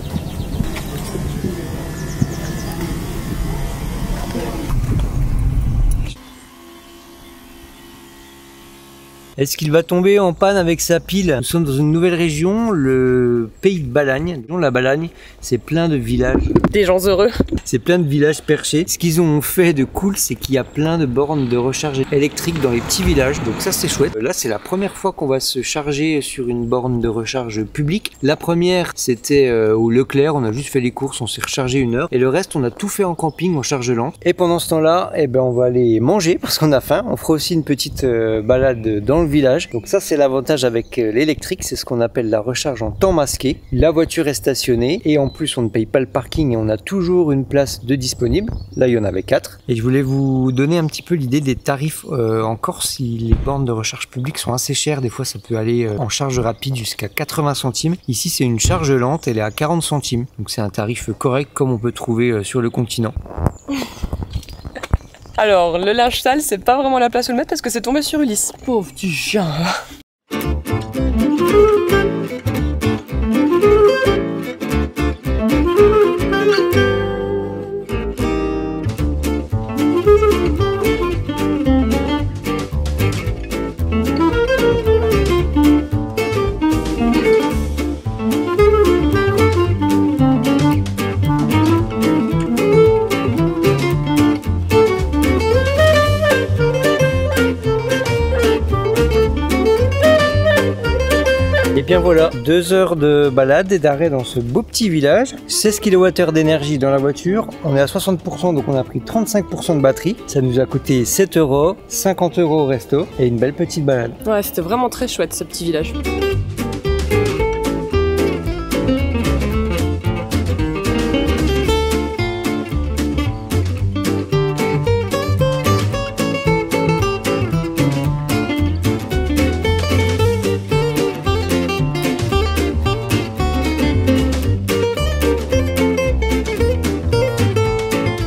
Est-ce qu'il va tomber en panne avec sa pile? Nous sommes dans une nouvelle région, le pays de Balagne. La Balagne, c'est plein de villages. Des gens heureux. C'est plein de villages perchés. Ce qu'ils ont fait de cool, c'est qu'il y a plein de bornes de recharge électrique dans les petits villages. Donc ça, c'est chouette. Là, c'est la première fois qu'on va se charger sur une borne de recharge publique. La première, c'était au Leclerc. On a juste fait les courses, on s'est rechargé 1 heure. Et le reste, on a tout fait en camping, en charge lente. Et pendant ce temps-là, eh ben, on va aller manger parce qu'on a faim. On fera aussi une petite balade dans le village. Donc ça, c'est l'avantage avec l'électrique. C'est ce qu'on appelle la recharge en temps masqué. La voiture est stationnée et en plus, on ne paye pas le parking et on a toujours une place de disponible. Là, il y en avait 4. Et je voulais vous donner un petit peu l'idée des tarifs en Corse. Si les bornes de recharge publique sont assez chères, des fois, ça peut aller en charge rapide jusqu'à 80 centimes. Ici, c'est une charge lente. Elle est à 40 centimes. Donc, c'est un tarif correct comme on peut trouver sur le continent. Alors, le linge sale, c'est pas vraiment la place où le mettre parce que c'est tombé sur Ulysse. Pauvre petit chien. Et bien voilà, 2 heures de balade et d'arrêt dans ce beau petit village. 16 kWh d'énergie dans la voiture. On est à 60%, donc on a pris 35% de batterie. Ça nous a coûté 7 €, 50 € au resto et une belle petite balade. Ouais, c'était vraiment très chouette ce petit village.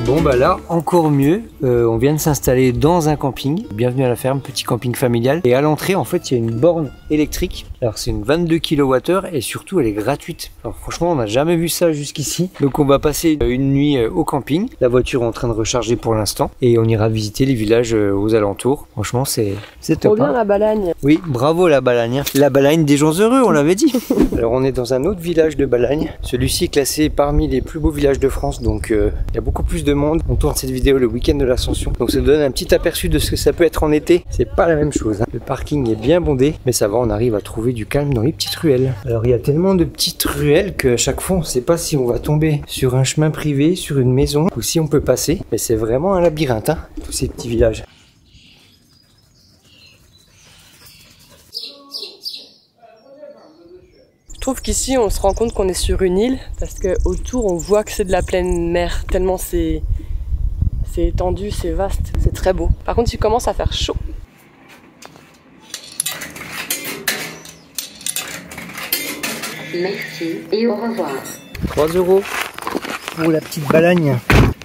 Bon bah là, encore mieux, on vient de s'installer dans un camping. Bienvenue à la ferme, petit camping familial. Et à l'entrée, en fait, il y a une borne électrique. Alors c'est une 22 kWh et surtout elle est gratuite. Alors franchement, on n'a jamais vu ça jusqu'ici. Donc on va passer une nuit au camping. La voiture est en train de recharger pour l'instant. Et on ira visiter les villages aux alentours. Franchement, c'est top. Trop bien la Balagne. Oui, bravo la Balagne. La Balagne des gens heureux, on l'avait dit. Alors on est dans un autre village de Balagne. Celui-ci est classé parmi les plus beaux villages de France. Donc il y a beaucoup plus de monde. On tourne cette vidéo le week-end de l'Ascension. Donc ça donne un petit aperçu de ce que ça peut être en été. C'est pas la même chose. Le parking est bien bondé. Mais ça va, on arrive à trouver du calme dans les petites ruelles. Alors il y a tellement de petites ruelles qu'à chaque fois on ne sait pas si on va tomber sur un chemin privé, sur une maison ou si on peut passer. Mais c'est vraiment un labyrinthe, hein, tous ces petits villages. Je trouve qu'ici on se rend compte qu'on est sur une île parce que autour on voit que c'est de la pleine mer tellement c'est étendu, c'est vaste, c'est très beau. Par contre il commence à faire chaud. Merci et au revoir. 3 € pour la petite Balagne.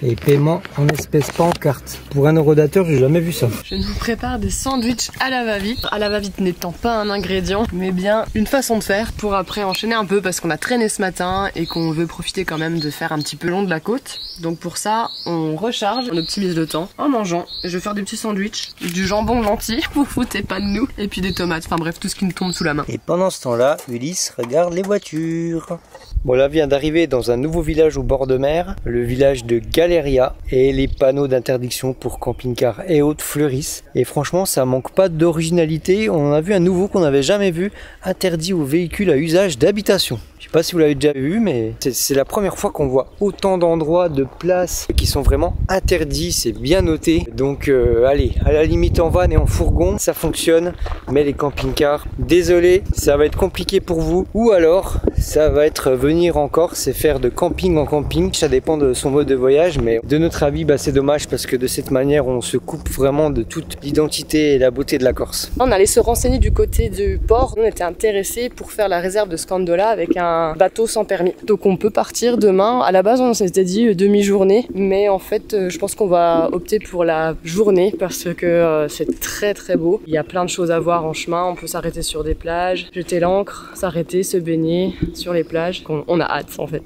Et paiement en espèces, pas en carte. Pour 1 euro d'acteur, j'ai jamais vu ça. Je vous prépare des sandwichs à la va-vite. À la va-vite n'étant pas un ingrédient, mais bien une façon de faire pour après enchaîner un peu parce qu'on a traîné ce matin et qu'on veut profiter quand même de faire un petit peu long de la côte. Donc pour ça, on recharge, on optimise le temps en mangeant. Je vais faire des petits sandwichs, du jambon gentil, vous foutez pas de nous, et puis des tomates, enfin bref, tout ce qui nous tombe sous la main. Et pendant ce temps-là, Ulysse regarde les voitures. Bon, là vient d'arriver dans un nouveau village au bord de mer, le village de Galeria, et les panneaux d'interdiction pour camping-car et autres fleurissent. Et franchement, ça manque pas d'originalité. On en a vu un nouveau qu'on n'avait jamais vu, interdit aux véhicules à usage d'habitation. Je sais pas si vous l'avez déjà vu, mais c'est la première fois qu'on voit autant d'endroits, de places qui sont vraiment interdits, c'est bien noté. Donc allez, à la limite en van et en fourgon, ça fonctionne, mais les camping-cars, désolé, ça va être compliqué pour vous. Ou alors, ça va être venir en Corse et faire de camping en camping, ça dépend de son mode de voyage, mais de notre avis, bah, c'est dommage parce que de cette manière, on se coupe vraiment de toute l'identité et la beauté de la Corse. On allait se renseigner du côté du port, on était intéressés pour faire la réserve de Scandola avec un bateau sans permis. Donc on peut partir demain. À la base on s'était dit demi-journée, mais en fait je pense qu'on va opter pour la journée parce que c'est très très beau. Il y a plein de choses à voir en chemin, on peut s'arrêter sur des plages, jeter l'ancre, s'arrêter, se baigner sur les plages. On a hâte en fait.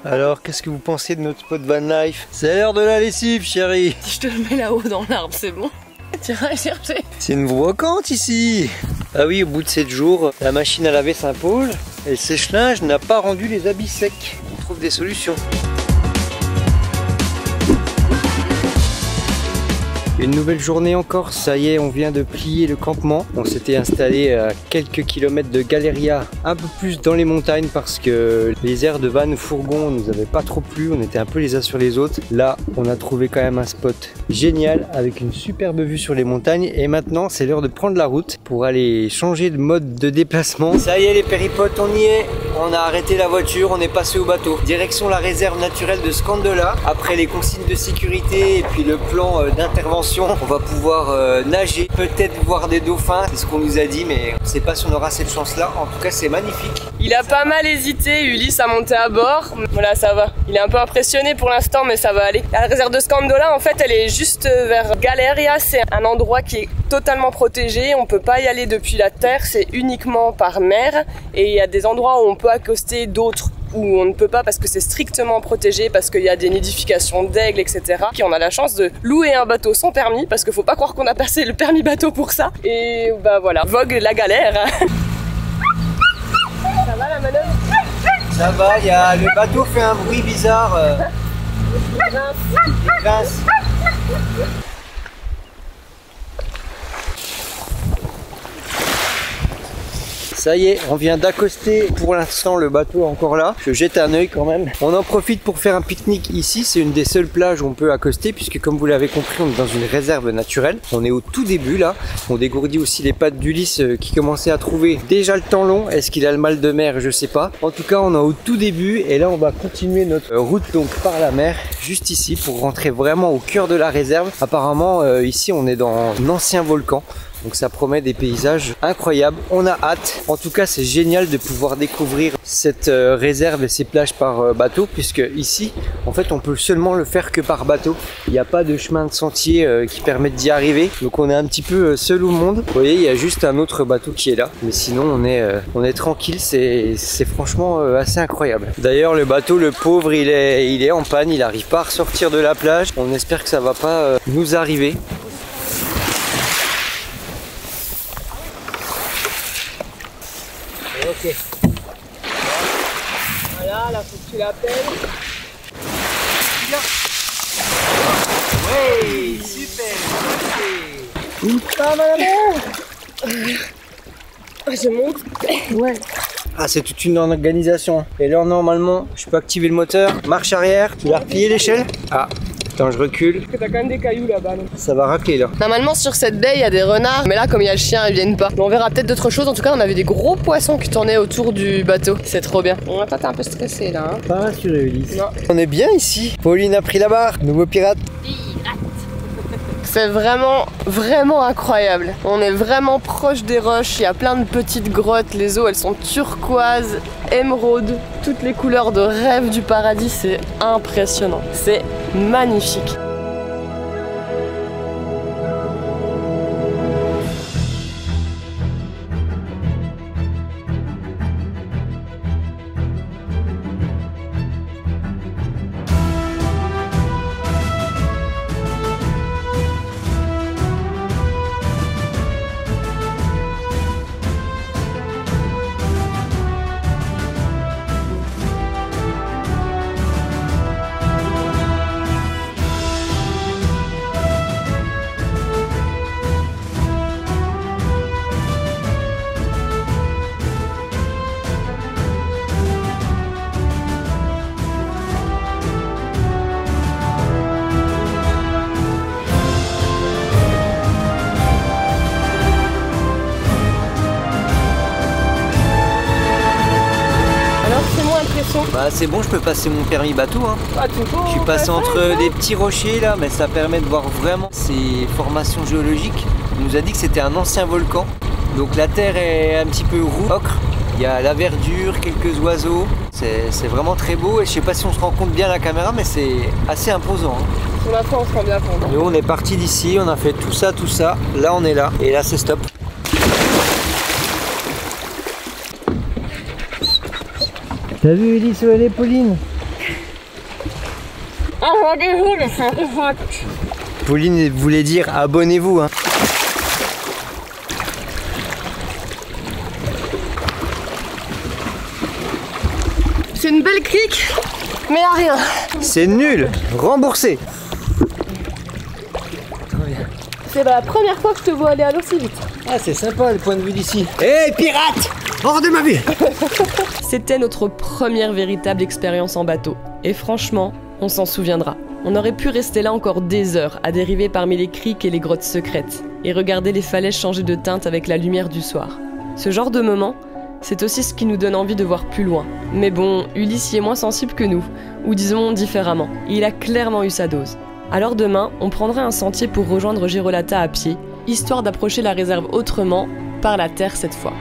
Alors, qu'est-ce que vous pensez de notre spot van life? C'est l'heure de la lessive, chérie. Je te le mets là-haut dans l'arbre, c'est bon. Tu vas chercher. C'est une brocante ici. Ah oui, au bout de 7 jours, la machine à laver s'impose et le sèche-linge n'a pas rendu les habits secs. On trouve des solutions. Une nouvelle journée en Corse, ça y est, on vient de plier le campement. On s'était installé à quelques kilomètres de Galeria, un peu plus dans les montagnes parce que les aires de van fourgon nous avaient pas trop plu, on était un peu les uns sur les autres. Là, on a trouvé quand même un spot génial avec une superbe vue sur les montagnes et maintenant c'est l'heure de prendre la route pour aller changer de mode de déplacement. Ça y est les péripotes, on y est. On a arrêté la voiture, on est passé au bateau. Direction la réserve naturelle de Scandola. Après les consignes de sécurité et puis le plan d'intervention, on va pouvoir nager, peut-être voir des dauphins, c'est ce qu'on nous a dit, mais on ne sait pas si on aura cette chance-là. En tout cas, c'est magnifique. Il a pas mal hésité, Ulysse, à monter à bord. Voilà, ça va. Il est un peu impressionné pour l'instant, mais ça va aller. La réserve de Scandola, en fait, elle est juste vers Galeria. C'est un endroit qui est totalement protégé. On peut pas y aller depuis la terre, c'est uniquement par mer. Et il y a des endroits où on peut accoster, d'autres où on ne peut pas parce que c'est strictement protégé, parce qu'il y a des nidifications d'aigles, etc. Et on a la chance de louer un bateau sans permis, parce qu'il faut pas croire qu'on a passé le permis bateau pour ça. Et bah voilà, vogue la galère. Ça va la manœuvre? Ça va, le bateau fait un bruit bizarre. Il grince. Ça y est, on vient d'accoster. Pour l'instant, le bateau est encore là. Je jette un œil quand même. On en profite pour faire un pique-nique ici. C'est une des seules plages où on peut accoster puisque comme vous l'avez compris, on est dans une réserve naturelle. On est au tout début là. On dégourdit aussi les pattes d'Ulysse qui commençait à trouver déjà le temps long. Est-ce qu'il a le mal de mer? Je sais pas. En tout cas, on est au tout début et là, on va continuer notre route donc par la mer juste ici pour rentrer vraiment au cœur de la réserve. Apparemment, ici, on est dans un ancien volcan. Donc ça promet des paysages incroyables, on a hâte. En tout cas c'est génial de pouvoir découvrir cette réserve et ces plages par bateau, puisque ici en fait on peut seulement le faire que par bateau. Il n'y a pas de chemin de sentier qui permettent d'y arriver, donc on est un petit peu seul au monde. Vous voyez, il y a juste un autre bateau qui est là, mais sinon on est tranquille, c'est franchement assez incroyable. D'ailleurs le bateau, le pauvre, il est en panne, il n'arrive pas à ressortir de la plage. On espère que ça va pas nous arriver. Ok. Voilà, là faut que tu l'appelles. Ouais, super. Ça va là-bas. Je monte. Ouais. Ah, c'est toute une organisation. Et là normalement, je peux activer le moteur. Marche arrière. Tu vas replier l'échelle. Ah. Attends, je recule. Parce que t'as quand même des cailloux là-bas. Ça va racler là. Normalement sur cette baie il y a des renards, mais là comme il y a le chien ils viennent pas. Mais on verra peut-être d'autres choses. En tout cas on avait des gros poissons qui tournaient autour du bateau. C'est trop bien. Toi t'es un peu stressé là hein. Pas rassuré Ulysse. Non. On est bien ici. Pauline a pris la barre. Nouveau pirate. C'est vraiment incroyable. On est vraiment proche des roches, il y a plein de petites grottes, les eaux elles sont turquoises, émeraude, toutes les couleurs de rêve du paradis, c'est impressionnant. C'est magnifique. Bah c'est bon, je peux passer mon permis bateau hein. Je suis passé entre des petits rochers là, mais ça permet de voir vraiment ces formations géologiques. On nous a dit que c'était un ancien volcan, donc la terre est un petit peu ocre. Il y a la verdure, quelques oiseaux, c'est vraiment très beau et je sais pas si on se rend compte bien à la caméra, mais c'est assez imposant hein. Sur la fin on se rend bien compte. Nous on est parti d'ici, on a fait tout ça, là on est là et là c'est stop. T'as vu Ulysse où elle est, Pauline? Abonnez-vous les 5 votes. Pauline voulait dire abonnez-vous hein. C'est une belle crique, mais à rien. C'est nul, remboursé. C'est la première fois que je te vois aller à l'eau si vite. Ah c'est sympa le point de vue d'ici. Hé pirate! Hors de ma vue! C'était notre première véritable expérience en bateau. Et franchement, on s'en souviendra. On aurait pu rester là encore des heures à dériver parmi les criques et les grottes secrètes et regarder les falaises changer de teinte avec la lumière du soir. Ce genre de moment, c'est aussi ce qui nous donne envie de voir plus loin. Mais bon, Ulysse y est moins sensible que nous, ou disons différemment. Il a clairement eu sa dose. Alors demain, on prendra un sentier pour rejoindre Girolata à pied, histoire d'approcher la réserve autrement, par la terre cette fois.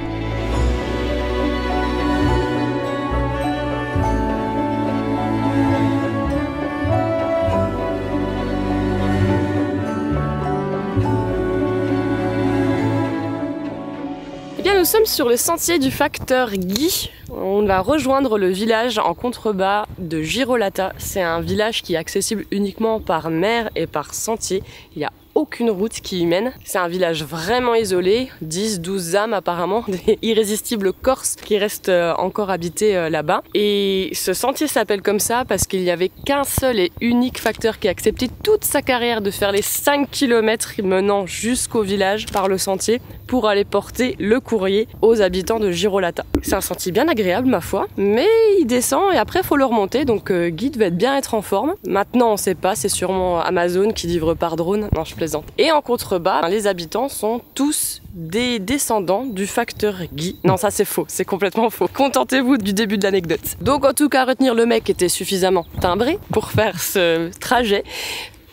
Nous sommes sur le sentier du facteur Guy. On va rejoindre le village en contrebas de Girolata. C'est un village qui est accessible uniquement par mer et par sentier. Il n'y a aucune route qui y mène. C'est un village vraiment isolé, 10-12 âmes apparemment, des irrésistibles Corses qui restent encore habités là-bas. Et ce sentier s'appelle comme ça parce qu'il n'y avait qu'un seul et unique facteur qui a accepté toute sa carrière de faire les 5 km menant jusqu'au village par le sentier pour aller porter le courrier aux habitants de Girolata. C'est un sentier bien agréable ma foi, mais il descend et après il faut le remonter, donc Guy devait bien être en forme. Maintenant on sait pas, c'est sûrement Amazon qui livre par drone, non je plaisante. Et en contrebas, les habitants sont tous des descendants du facteur Guy. Non ça c'est faux, c'est complètement faux. Contentez-vous du début de l'anecdote. Donc en tout cas retenir le mec était suffisamment timbré pour faire ce trajet.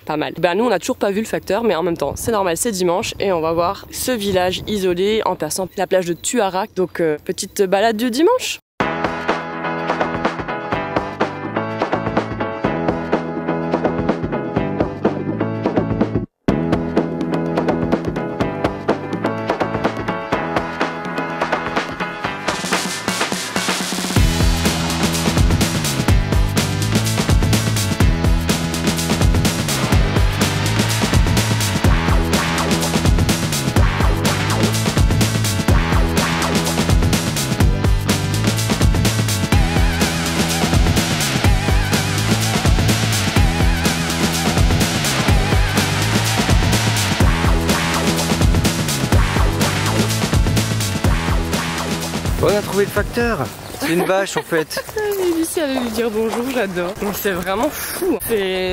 Pas mal. Ben nous on n'a toujours pas vu le facteur, mais en même temps c'est normal, c'est dimanche et on va voir ce village isolé en passant la plage de Tuara. Donc petite balade du dimanche. On a trouvé le facteur. C'est une vache en fait. Lucie allait lui dire bonjour, j'adore. C'est vraiment fou.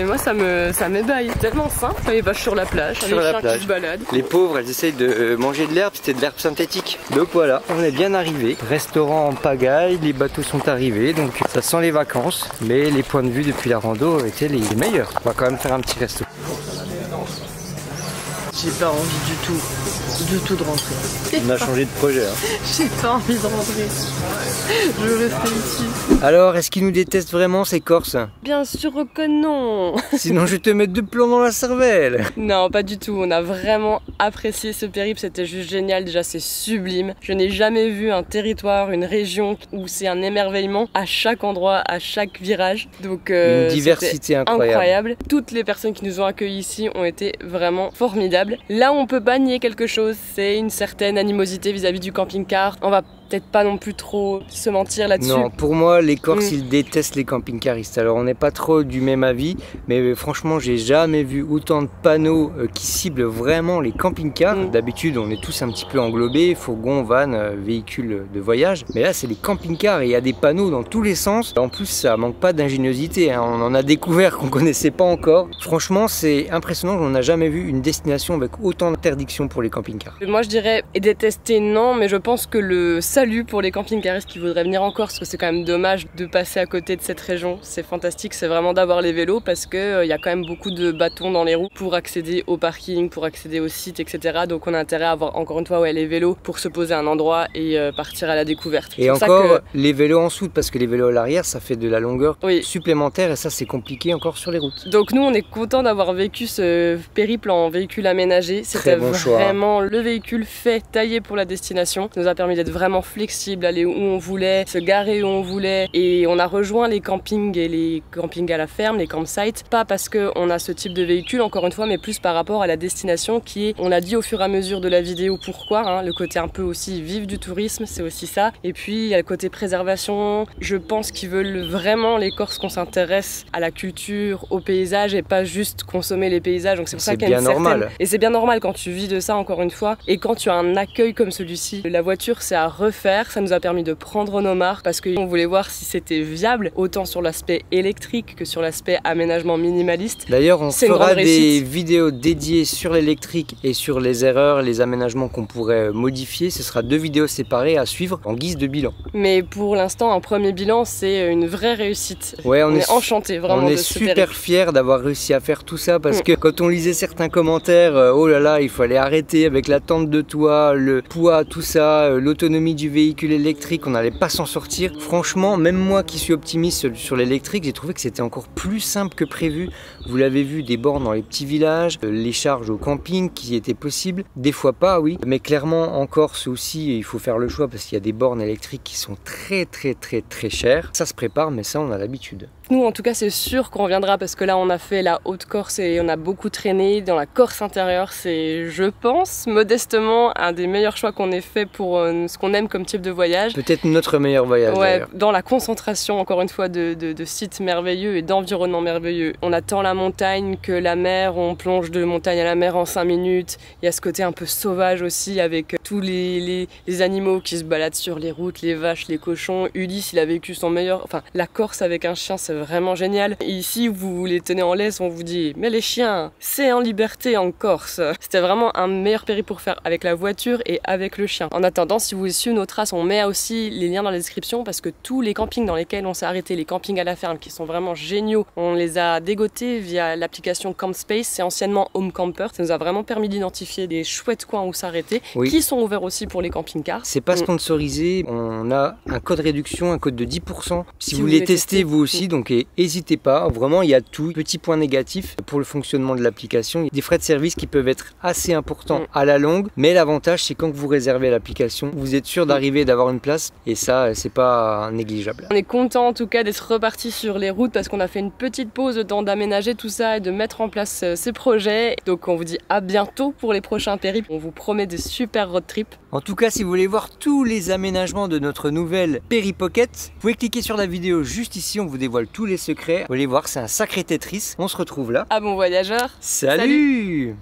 Moi ça m'ébaille. Tellement simple. Les vaches sur la plage, les chiens qui se baladent. Les pauvres, elles essayent de manger de l'herbe, c'était de l'herbe synthétique. Donc voilà, on est bien arrivé. Restaurant en pagaille, les bateaux sont arrivés, donc ça sent les vacances. Mais les points de vue depuis la rando étaient les meilleurs. On va quand même faire un petit resto. J'ai pas envie du tout de rentrer. On a changé de projet. J'ai pas envie de rentrer. Je veux rester ici. Alors, est-ce qu'ils nous détestent vraiment ces Corses? Bien sûr que non. Sinon, je vais te mettre 2 plombs dans la cervelle. Non, pas du tout. On a vraiment apprécié ce périple. C'était juste génial. Déjà, c'est sublime. Je n'ai jamais vu un territoire, une région où c'est un émerveillement à chaque endroit, à chaque virage. Donc, une diversité incroyable. Toutes les personnes qui nous ont accueillis ici ont été vraiment formidables. Là où on peut pas nier quelque chose, c'est une certaine animosité vis-à-vis du camping-car. On va peut-être pas non plus trop se mentir là-dessus. Non, pour moi, les Corses, ils détestent les camping-caristes. Alors, on n'est pas trop du même avis, mais franchement, j'ai jamais vu autant de panneaux qui ciblent vraiment les camping-cars. D'habitude, on est tous un petit peu englobés, fourgon, van, véhicules de voyage. Mais là, c'est les camping-cars et il y a des panneaux dans tous les sens. En plus, ça manque pas d'ingéniosité, hein. On en a découvert qu'on connaissait pas encore. Franchement, c'est impressionnant. On n'a jamais vu une destination avec autant d'interdictions pour les camping-cars. Moi, je dirais détester, non, mais je pense que le salut pour les camping-caristes qui voudraient venir en Corse, parce que c'est quand même dommage de passer à côté de cette région. C'est fantastique, c'est vraiment d'avoir les vélos parce que y a quand même beaucoup de bâtons dans les roues pour accéder au parking, pour accéder au site, etc. Donc on a intérêt à avoir encore une fois les vélos pour se poser à un endroit et partir à la découverte. Et encore les vélos en soute, parce que les vélos à l'arrière, ça fait de la longueur supplémentaire et ça c'est compliqué encore sur les routes. Donc nous on est content d'avoir vécu ce périple en véhicule aménagé. C'était vraiment le véhicule fait, taillé pour la destination. Ça nous a permis d'être vraiment flexible, aller où on voulait, se garer où on voulait, et on a rejoint les campings et les campings à la ferme, les campsites, pas parce qu'on a ce type de véhicule encore une fois, mais plus par rapport à la destination qui est, on l'a dit au fur et à mesure de la vidéo pourquoi, hein, le côté un peu aussi vif du tourisme, c'est aussi ça, et puis il y a le côté préservation. Je pense qu'ils veulent vraiment les Corses qu'on s'intéresse à la culture, au paysage et pas juste consommer les paysages, donc c'est pour ça qu'il y a une certaine... Et c'est bien normal quand tu vis de ça encore une fois, et quand tu as un accueil comme celui-ci. La voiture c'est à refaire, ça nous a permis de prendre nos marques parce qu'on voulait voir si c'était viable, autant sur l'aspect électrique que sur l'aspect aménagement minimaliste. D'ailleurs, on fera des vidéos dédiées sur l'électrique et sur les erreurs, les aménagements qu'on pourrait modifier. Ce sera 2 vidéos séparées à suivre en guise de bilan. Mais pour l'instant, un premier bilan, c'est une vraie réussite. Ouais, on est enchantés vraiment. On est super fiers d'avoir réussi à faire tout ça parce que quand on lisait certains commentaires, oh là là, il fallait arrêter avec la tente de toit, le poids, tout ça, l'autonomie du véhicule électrique, on n'allait pas s'en sortir. Franchement, même moi qui suis optimiste sur l'électrique, j'ai trouvé que c'était encore plus simple que prévu. Vous l'avez vu, des bornes dans les petits villages, les charges au camping qui étaient possibles, des fois pas, oui, mais clairement en Corse aussi, il faut faire le choix parce qu'il y a des bornes électriques qui sont très chères. Ça se prépare, mais ça on a l'habitude. Nous en tout cas c'est sûr qu'on reviendra parce que là on a fait la Haute-Corse et on a beaucoup traîné dans la Corse intérieure. C'est, je pense, modestement un des meilleurs choix qu'on ait fait pour ce qu'on aime comme type de voyage. Peut-être notre meilleur voyage. Ouais, dans la concentration encore une fois de sites merveilleux et d'environnements merveilleux. On a tant la montagne que la mer, on plonge de montagne à la mer en 5 minutes. Il y a ce côté un peu sauvage aussi avec tous les animaux qui se baladent sur les routes, les vaches, les cochons. Ulysse il a vécu son meilleur... Enfin, la Corse avec un chien c'est vraiment génial. Et ici vous les tenez en laisse, on vous dit mais les chiens c'est en liberté en Corse. C'était vraiment un meilleur périple pour faire avec la voiture et avec le chien. En attendant, si vous suivez nos traces, on met aussi les liens dans la description parce que tous les campings dans lesquels on s'est arrêté, les campings à la ferme qui sont vraiment géniaux, on les a dégotés via l'application CampSpace, c'est anciennement Home Camper. Ça nous a vraiment permis d'identifier des chouettes coins où s'arrêter, qui sont ouverts aussi pour les camping-cars. C'est pas sponsorisé, on a un code réduction, un code de 10% si vous voulez tester vous aussi, donc n'hésitez pas, vraiment il y a tout. Petit point négatif pour le fonctionnement de l'application, il y a des frais de service qui peuvent être assez importants à la longue, mais l'avantage c'est quand vous réservez l'application, vous êtes sûr d'arriver, d'avoir une place, et ça c'est pas négligeable. On est content en tout cas d'être reparti sur les routes parce qu'on a fait une petite pause, le temps d'aménager tout ça et de mettre en place ces projets. Donc on vous dit à bientôt pour les prochains périples, on vous promet des super road trips. En tout cas, si vous voulez voir tous les aménagements de notre nouvelle Péripocket, vous pouvez cliquer sur la vidéo juste ici, on vous dévoile tous les secrets. Vous allez voir, c'est un sacré Tetris. On se retrouve là. À bon voyageur. Salut.